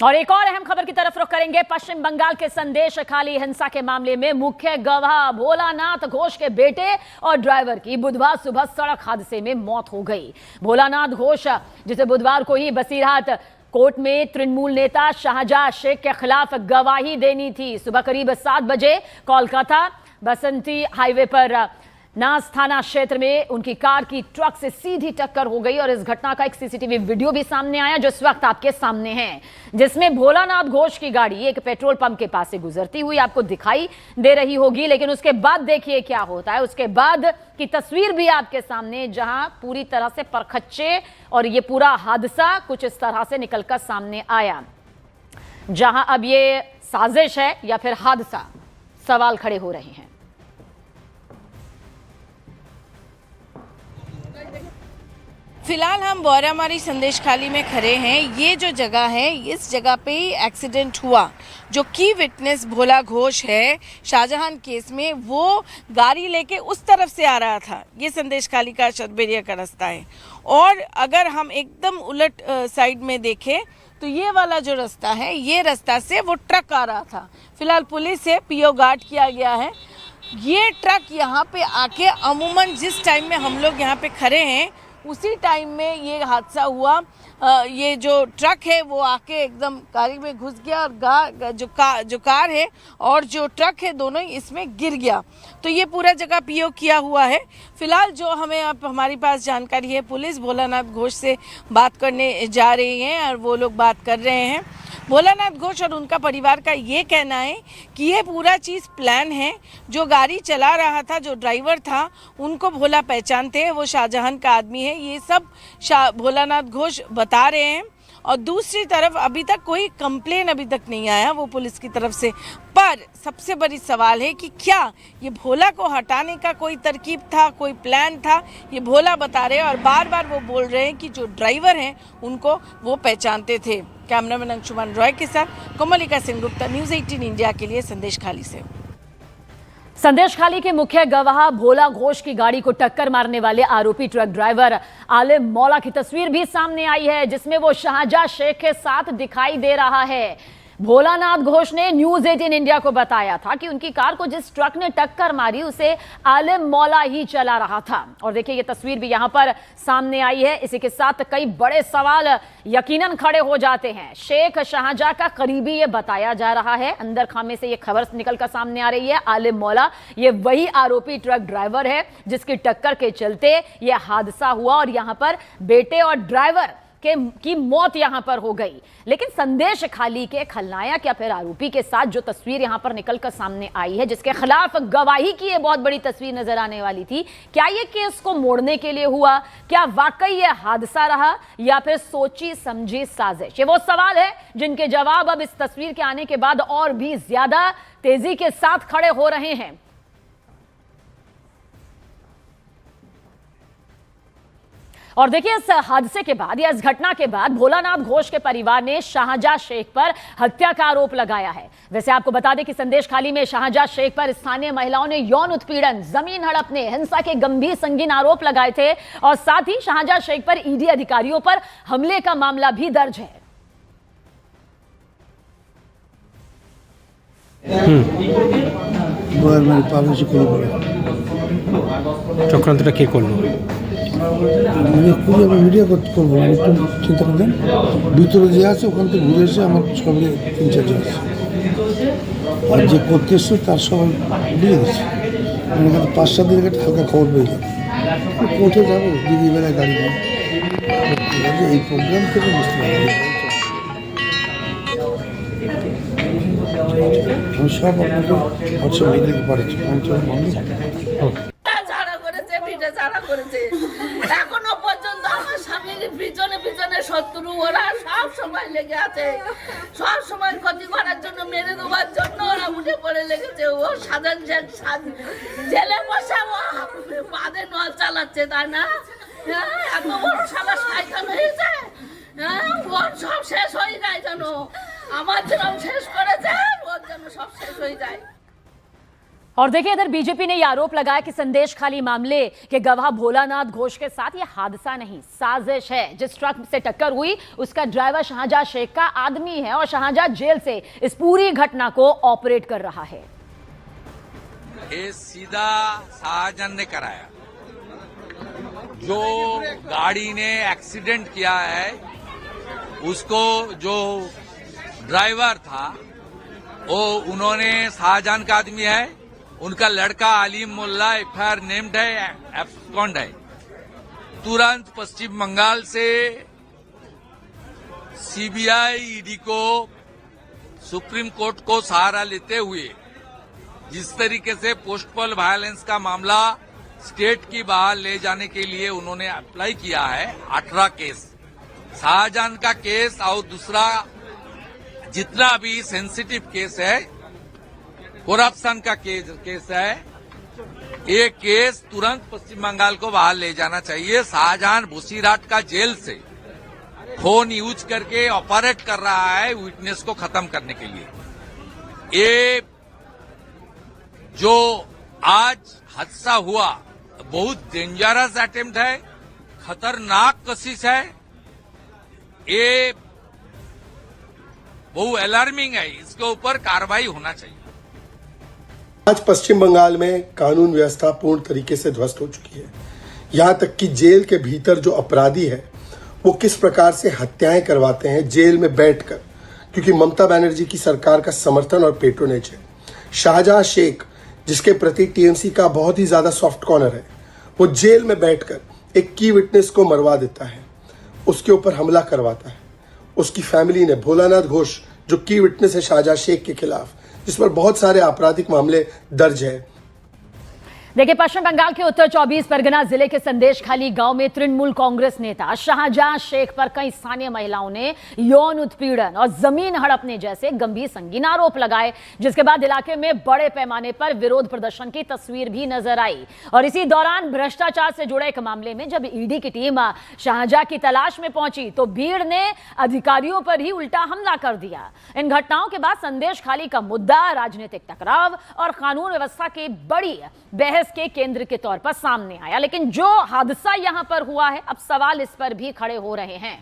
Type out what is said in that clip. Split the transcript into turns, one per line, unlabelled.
और एक और अहम खबर की तरफ रुख करेंगे। पश्चिम बंगाल के संदेश खाली हिंसा के मामले में मुख्य गवाह भोलानाथ घोष के बेटे और ड्राइवर की बुधवार सुबह सड़क हादसे में मौत हो गई। भोलानाथ घोष, जिसे बुधवार को ही बसीरहाट कोर्ट में तृणमूल नेता शाहजहां शेख के खिलाफ गवाही देनी थी, सुबह करीब 7 बजे कोलकाता बसंती हाईवे पर नास थाना क्षेत्र में उनकी कार की ट्रक से सीधी टक्कर हो गई। और इस घटना का एक सीसीटीवी वीडियो भी सामने आया जो इस वक्त आपके सामने है, जिसमें भोलानाथ घोष की गाड़ी एक पेट्रोल पंप के पास से गुजरती हुई आपको दिखाई दे रही होगी। लेकिन उसके बाद देखिए क्या होता है। उसके बाद की तस्वीर भी आपके सामने, जहां पूरी तरह से परखच्चे और ये पूरा हादसा कुछ इस तरह से निकलकर सामने आया, जहां अब ये साजिश है या फिर हादसा, सवाल खड़े हो रहे हैं।
फिलहाल हम बौरामारी संदेश खाली में खड़े हैं। ये जो जगह है, इस जगह पे ही एक्सीडेंट हुआ। जो की विटनेस भोला घोष है शाहजहां केस में, वो गाड़ी लेके उस तरफ से आ रहा था। ये संदेश खाली का शतबेरिया का रास्ता है। और अगर हम एकदम उलट साइड में देखें तो ये वाला जो रास्ता है, ये रास्ता से वो ट्रक आ रहा था। फिलहाल पुलिस से पीओ गार्ड किया गया है। ये ट्रक यहाँ पे आके अमूमन जिस टाइम में हम लोग यहाँ पे खड़े हैं उसी टाइम में ये हादसा हुआ। ये जो ट्रक है वो आके एकदम गाड़ी में घुस गया और जो कार है और जो ट्रक है दोनों ही इसमें गिर गया। तो ये पूरा जगह पीओ किया हुआ है। फिलहाल जो हमें अब हमारी पास जानकारी है, पुलिस भोलानाथ घोष से बात करने जा रही है और वो लोग बात कर रहे हैं। भोलानाथ घोष और उनका परिवार का ये कहना है कि ये पूरा चीज़ प्लान है। जो गाड़ी चला रहा था, जो ड्राइवर था, उनको भोला पहचानते हैं, वो शाहजहां का आदमी है। ये सब भोलानाथ घोष बता रहे हैं। और दूसरी तरफ अभी तक कोई कंप्लेन अभी तक नहीं आया वो पुलिस की तरफ से। पर सबसे बड़ी सवाल है कि क्या ये भोला को हटाने का कोई तरकीब था, कोई प्लान था? ये भोला बता रहे हैं और बार बार वो बोल रहे हैं कि जो ड्राइवर हैं उनको वो पहचानते थे। कैमरामैन अंशुमान रॉय के साथ कोमलिका सेनगुप्ता, न्यूज़ 18 इंडिया के लिए संदेश खाली से।
संदेश खाली के मुख्य गवाह भोला घोष की गाड़ी को टक्कर मारने वाले आरोपी ट्रक ड्राइवर आलिम मौला की तस्वीर भी सामने आई है, जिसमें वो शाहजहां शेख के साथ दिखाई दे रहा है। भोलानाथ घोष ने न्यूज़ 18 इंडिया को बताया था कि उनकी कार को जिस ट्रक ने टक्कर मारी उसे आलिम मौला ही चला रहा था। और देखिए ये तस्वीर भी यहां पर सामने आई है। इसी के साथ कई बड़े सवाल यकीनन खड़े हो जाते हैं। शेख शाहजहां का करीबी ये बताया जा रहा है। अंदर खामे से ये खबर निकलकर सामने आ रही है। आलिम मौला ये वही आरोपी ट्रक ड्राइवर है जिसकी टक्कर के चलते ये हादसा हुआ और यहां पर बेटे और ड्राइवर की मौत यहां पर हो गई। लेकिन संदेश खाली के खलनायक या फिर आरोपी के साथ जो तस्वीर यहां पर निकलकर सामने आई है, जिसके खिलाफ गवाही की ये बहुत बड़ी तस्वीर नजर आने वाली थी, क्या ये केस को मोड़ने के लिए हुआ? क्या वाकई ये हादसा रहा या फिर सोची समझी साजिश? ये वो सवाल है जिनके जवाब अब इस तस्वीर के आने के बाद और भी ज्यादा तेजी के साथ खड़े हो रहे हैं। और देखिए इस हादसे के बाद या इस घटना के बाद भोलानाथ घोष के परिवार ने शाहजहां शेख पर हत्या का आरोप लगाया है। वैसे आपको बता दें कि संदेश खाली में शाहजहां शेख पर स्थानीय महिलाओं ने यौन उत्पीड़न, जमीन हड़पने, हिंसा के गंभीर संगीन आरोप लगाए थे और साथ ही शाहजहां शेख पर ईडी अधिकारियों पर हमले का मामला भी दर्ज है।
চক্রান্তটা কে করলো?
ভিডিও করবো না, একটু চিন্তা করবেন। ভিতরে যে আছে ওখান থেকে ঘুরে এসে আমার সঙ্গে 3-4 জন আছে, আর যে করতে এসছে তার সবাই দিয়ে দিচ্ছে। আমার কাছে 5-7 দিনের একটা হালকা খবর পেয়েছিলাম। কোর্টে যাবো দিদি বেলায় গাড়ি নিয়ে, এই প্রোগ্রাম থেকে বুঝতে পারি আমি সব আপনাকে হোয়াটসঅ্যাপ লিখে পাঠাচ্ছি।
এখনো পর্যন্ত আমার স্বামীর পিছনে পিছনে শত্রু, ওরা সব সময় লেগে আছে, সব সময় ক্ষতি করার জন্য, মেরে দেওয়ার জন্য ওরা উঠে পড়ে লেগেছে। ও সাধারণ জেলে বসে ও বাদে নল চালাচ্ছে, তাই না? এত বড় শালা শয়তান হয়েছে। ওর সব শেষ হয়ে যায়, যেন আমার যেরকম শেষ করেছে ওর যেন সব শেষ হয়ে যায়।
और देखिए इधर बीजेपी ने यह आरोप लगाया कि संदेश खाली मामले के गवाह भोलानाथ घोष के साथ यह हादसा नहीं साजिश है। जिस ट्रक से टक्कर हुई उसका ड्राइवर शाहजहां शेख का आदमी है और शाहजहां जेल से इस पूरी घटना को ऑपरेट कर रहा है।
ये सीधा शाहजहां ने कराया। जो गाड़ी ने एक्सीडेंट किया है उसको जो ड्राइवर था वो उन्होंने शाहजहां का आदमी है। उनका लड़का अलीम मोल्ला एफआईआर नेम्ड है, एब्सकॉन्ड है। तुरंत पश्चिम बंगाल से सीबीआई ईडी को सुप्रीम कोर्ट को सहारा लेते हुए जिस तरीके से पोस्टपोल वायलेंस का मामला स्टेट की बाहर ले जाने के लिए उन्होंने अप्लाई किया है 18 केस, शाहजहां का केस और दूसरा जितना भी सेंसिटिव केस है करप्शन का केस है, ये केस तुरंत पश्चिम बंगाल को बाहर ले जाना चाहिए। शाहजहां बुसीराट का जेल से फोन यूज करके ऑपरेट कर रहा है विटनेस को खत्म करने के लिए। ये जो आज हादसा हुआ बहुत डेंजरस अटेम्प्ट है, खतरनाक कशिश है, ये बहुत अलार्मिंग है। इसके ऊपर कार्रवाई होना चाहिए।
आज पश्चिम बंगाल में कानून व्यवस्था पूर्ण तरीके से ध्वस्त हो चुकी है। यहाँ तक कि जेल के भीतर जो अपराधी है वो किस प्रकार से हत्याएं करवाते हैं जेल में बैठकर, क्योंकि ममता बनर्जी की सरकार का समर्थन और पेट्रोनेज है। शाहजहां शेख जिसके प्रति टीएमसी का बहुत ही ज्यादा सॉफ्ट कॉर्नर है, वो जेल में बैठकर एक की विटनेस को मरवा देता है, उसके ऊपर हमला करवाता है। उसकी फैमिली ने भोलानाथ घोष जो की विटनेस है शाहजहां शेख के खिलाफ, जिस पर बहुत सारे आपराधिक मामले दर्ज है।
देखिए पश्चिम बंगाल के उत्तर 24 परगना जिले के संदेशखाली गांव में तृणमूल कांग्रेस नेता शाहजहां शेख पर कई स्थानीय महिलाओं ने यौन उत्पीड़न और जमीन हड़पने जैसे गंभीर संगीन आरोप लगाए, जिसके बाद इलाके में बड़े पैमाने पर विरोध प्रदर्शन की तस्वीर भी नजर आई। और इसी दौरान भ्रष्टाचार से जुड़े एक मामले में जब ईडी की टीम शाहजहां की तलाश में पहुंची तो भीड़ ने अधिकारियों पर ही उल्टा हमला कर दिया। इन घटनाओं के बाद संदेशखाली का मुद्दा राजनीतिक टकराव और कानून व्यवस्था की बड़ी बहस के केंद्र के तौर पर सामने आया। लेकिन जो हादसा यहां पर हुआ है, अब सवाल इस पर भी खड़े हो रहे हैं।